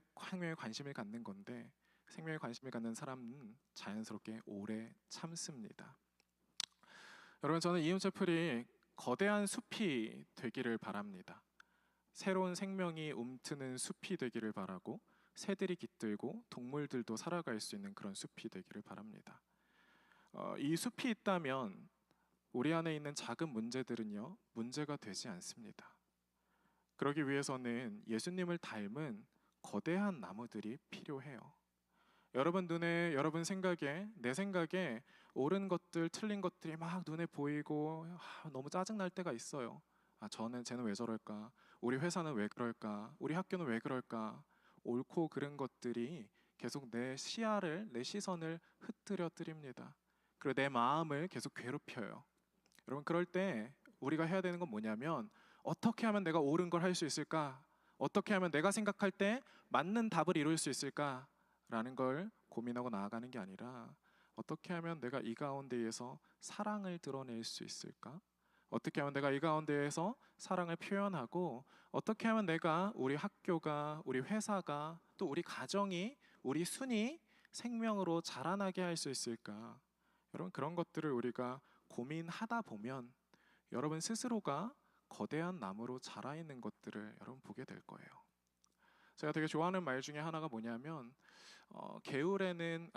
관심을 갖는 건데, 생명에 관심을 갖는 사람은 자연스럽게 오래 참습니다. 여러분, 저는 이음철풀이 거대한 숲이 되기를 바랍니다. 새로운 생명이 움트는 숲이 되기를 바라고, 새들이 깃들고 동물들도 살아갈 수 있는 그런 숲이 되기를 바랍니다. 이 숲이 있다면 우리 안에 있는 작은 문제들은요, 문제가 되지 않습니다. 그러기 위해서는 예수님을 닮은 거대한 나무들이 필요해요. 여러분 눈에, 여러분 생각에, 내 생각에 옳은 것들, 틀린 것들이 막 눈에 보이고 너무 짜증 날 때가 있어요. 쟤는 왜 저럴까? 우리 회사는 왜 그럴까? 우리 학교는 왜 그럴까? 옳고 그른 것들이 계속 내 시야를, 내 시선을 흩뜨려뜨립니다. 그리고 내 마음을 계속 괴롭혀요. 여러분, 그럴 때 우리가 해야 되는 건 뭐냐면, 어떻게 하면 내가 옳은 걸 할 수 있을까? 어떻게 하면 내가 생각할 때 맞는 답을 이룰 수 있을까? 라는 걸 고민하고 나아가는 게 아니라, 어떻게 하면 내가 이 가운데에서 사랑을 드러낼 수 있을까? 어떻게 하면 내가 이 가운데에서 사랑을 표현하고, 어떻게 하면 내가, 우리 학교가, 우리 회사가, 또 우리 가정이, 우리 순이 생명으로 자라나게 할 수 있을까? 여러분, 그런 것들을 우리가 고민하다 보면 여러분 스스로가 거대한 나무로 자라 있는 것들을 여러분 보게 될 거예요. 제가 되게 좋아하는 말 중에 하나가 뭐냐면, 개울에는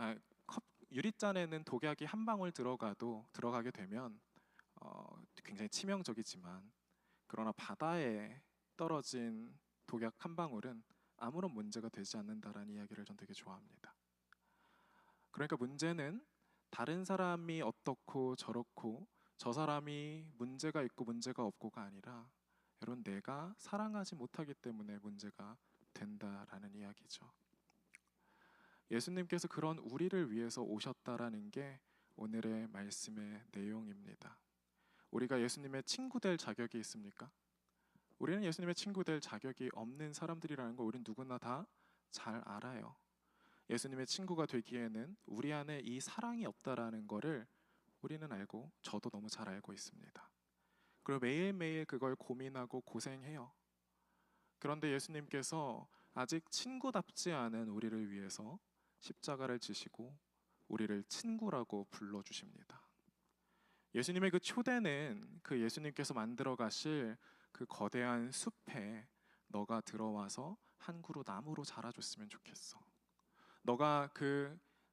유리잔에는 독약이 한 방울 들어가게 되면 굉장히 치명적이지만, 그러나 바다에 떨어진 독약 한 방울은 아무런 문제가 되지 않는다라는 이야기를 전 되게 좋아합니다. 그러니까 문제는 다른 사람이 어떻고 저렇고, 저 사람이 문제가 있고 문제가 없고가 아니라, 여러분, 내가 사랑하지 못하기 때문에 문제가 된다라는 이야기죠. 예수님께서 그런 우리를 위해서 오셨다라는 게 오늘의 말씀의 내용입니다. 우리가 예수님의 친구 될 자격이 있습니까? 우리는 예수님의 친구 될 자격이 없는 사람들이라는 걸 우리는 누구나 다 잘 알아요. 예수님의 친구가 되기에는 우리 안에 이 사랑이 없다라는 거를 우리는 알고, 저도 너무 잘 알고 있습니다. 그리고 매일매일 그걸 고민하고 고생해요. 그런데 예수님께서 아직 친구답지 않은 우리를 위해서 십자가를 지시고 우리를 친구라고 불러주십니다. 예수님의 그 초대는 그 예수님께서 만들어 가실 그 거대한 숲에 너가 들어와서 한 그루 나무로 자라줬으면 좋겠어. 너가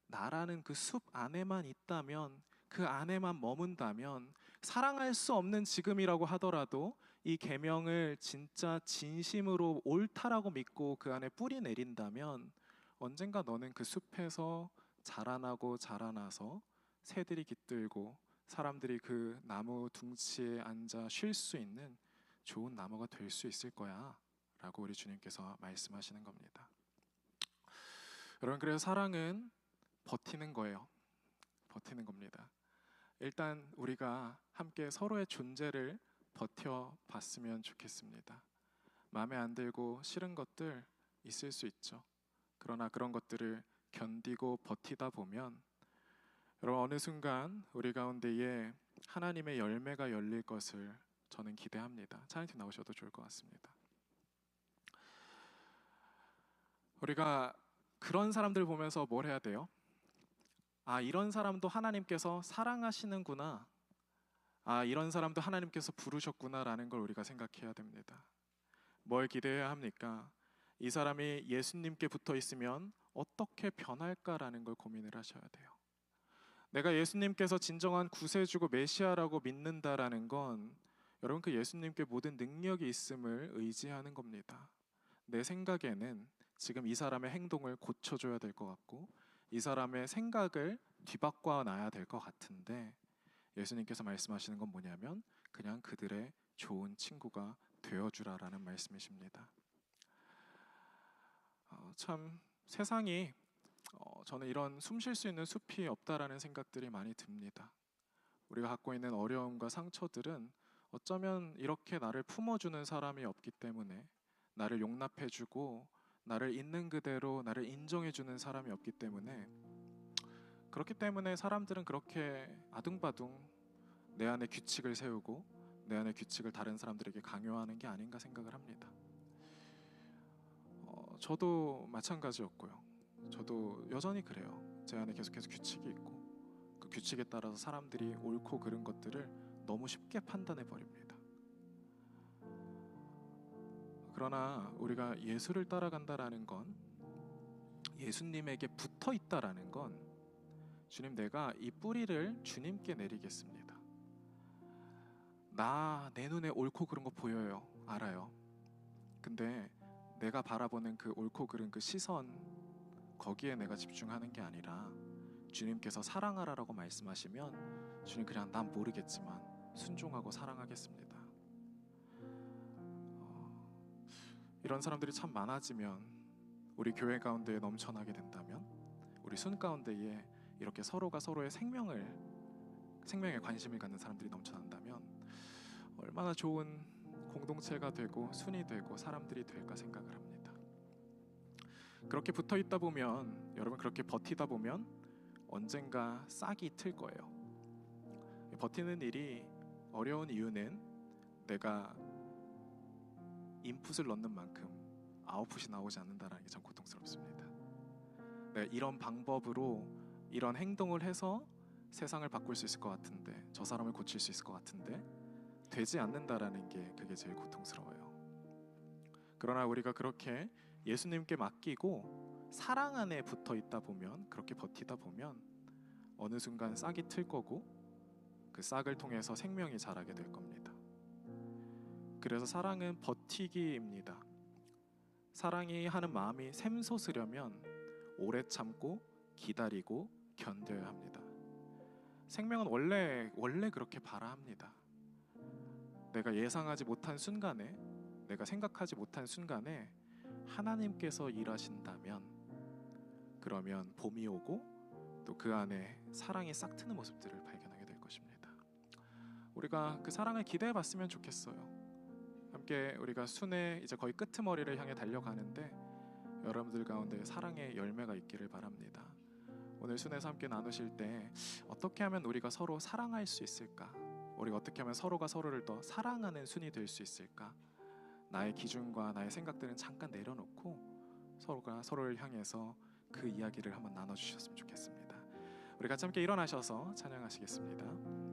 나라는 그 숲 안에만 있다면, 그 안에만 머문다면, 사랑할 수 없는 지금이라고 하더라도 이 계명을 진짜 진심으로 옳다라고 믿고 그 안에 뿌리 내린다면, 언젠가 너는 그 숲에서 자라나고 자라나서 새들이 깃들고 사람들이 그 나무 둥치에 앉아 쉴 수 있는 좋은 나무가 될 수 있을 거야 라고 우리 주님께서 말씀하시는 겁니다. 여러분, 그래서 사랑은 버티는 거예요. 버티는 겁니다. 일단 우리가 함께 서로의 존재를 버텨봤으면 좋겠습니다. 마음에 안 들고 싫은 것들 있을 수 있죠. 그러나 그런 것들을 견디고 버티다 보면 여러분, 어느 순간 우리 가운데에 하나님의 열매가 열릴 것을 저는 기대합니다. 찬양팀 나오셔도 좋을 것 같습니다. 우리가 그런 사람들 보면서 뭘 해야 돼요? 이런 사람도 하나님께서 사랑하시는구나. 이런 사람도 하나님께서 부르셨구나라는 걸 우리가 생각해야 됩니다. 뭘 기대해야 합니까? 이 사람이 예수님께 붙어 있으면 어떻게 변할까라는 걸 고민을 하셔야 돼요. 내가 예수님께서 진정한 구세주고 메시아라고 믿는다라는 건 여러분, 그 예수님께 모든 능력이 있음을 의지하는 겁니다. 내 생각에는 지금 이 사람의 행동을 고쳐줘야 될 것 같고, 이 사람의 생각을 뒤바꿔 놔야 될 것 같은데 예수님께서 말씀하시는 건 뭐냐면 그냥 그들의 좋은 친구가 되어주라라는 말씀이십니다. 참 세상이 저는 이런 숨 쉴 수 있는 숲이 없다라는 생각들이 많이 듭니다. 우리가 갖고 있는 어려움과 상처들은 어쩌면 이렇게 나를 품어주는 사람이 없기 때문에, 나를 용납해주고 나를 있는 그대로 나를 인정해주는 사람이 없기 때문에, 그렇기 때문에 사람들은 그렇게 아둥바둥 내 안에 규칙을 세우고 내 안에 규칙을 다른 사람들에게 강요하는 게 아닌가 생각을 합니다. 저도 마찬가지였고요. 저도 여전히 그래요. 제 안에 계속해서 규칙이 있고 그 규칙에 따라서 사람들이 옳고 그른 것들을 너무 쉽게 판단해 버립니다. 그러나 우리가 예수를 따라간다라는 건, 예수님에게 붙어 있다라는 건, 주님, 내가 이 뿌리를 주님께 내리겠습니다. 내 눈에 옳고 그른 거 보여요. 알아요. 근데 내가 바라보는 그 옳고 그른 그 시선, 거기에 내가 집중하는 게 아니라 주님께서 사랑하라라고 말씀하시면 주님, 그냥 난 모르겠지만 순종하고 사랑하겠습니다. 이런 사람들이 참 많아지면, 우리 교회 가운데에 넘쳐나게 된다면, 우리 순 가운데에 이렇게 서로가 서로의 생명에 관심을 갖는 사람들이 넘쳐난다면 얼마나 좋은 공동체가 되고 순이 되고 사람들이 될까 생각을 합니다. 그렇게 붙어 있다 보면, 여러분, 그렇게 버티다 보면 언젠가 싹이 틀 거예요. 버티는 일이 어려운 이유는 내가 인풋을 넣는 만큼 아웃풋이 나오지 않는다는 게 참 고통스럽습니다. 내가 이런 방법으로 이런 행동을 해서 세상을 바꿀 수 있을 것 같은데, 저 사람을 고칠 수 있을 것 같은데 되지 않는다라는 게, 그게 제일 고통스러워요. 그러나 우리가 그렇게 예수님께 맡기고 사랑 안에 붙어 있다 보면, 그렇게 버티다 보면 어느 순간 싹이 틀 거고 그 싹을 통해서 생명이 자라게 될 겁니다. 그래서 사랑은 버티기입니다. 사랑이 하는 마음이 샘솟으려면 오래 참고 기다리고 견뎌야 합니다. 생명은 원래 그렇게 바라합니다. 내가 예상하지 못한 순간에, 내가 생각하지 못한 순간에 하나님께서 일하신다면, 그러면 봄이 오고 또 그 안에 사랑이 싹 트는 모습들을 발견하게 될 것입니다. 우리가 그 사랑을 기대해 봤으면 좋겠어요. 함께 우리가 순의 이제 거의 끄트머리를 향해 달려가는데 여러분들 가운데 사랑의 열매가 있기를 바랍니다. 오늘 순에서 함께 나누실 때 어떻게 하면 우리가 서로 사랑할 수 있을까? 우리가 어떻게 하면 서로가 서로를 더 사랑하는 순이 될 수 있을까? 나의 기준과 나의 생각들은 잠깐 내려놓고 서로가 서로를 향해서 그 이야기를 한번 나눠주셨으면 좋겠습니다. 우리 같이 함께 일어나셔서 찬양하시겠습니다.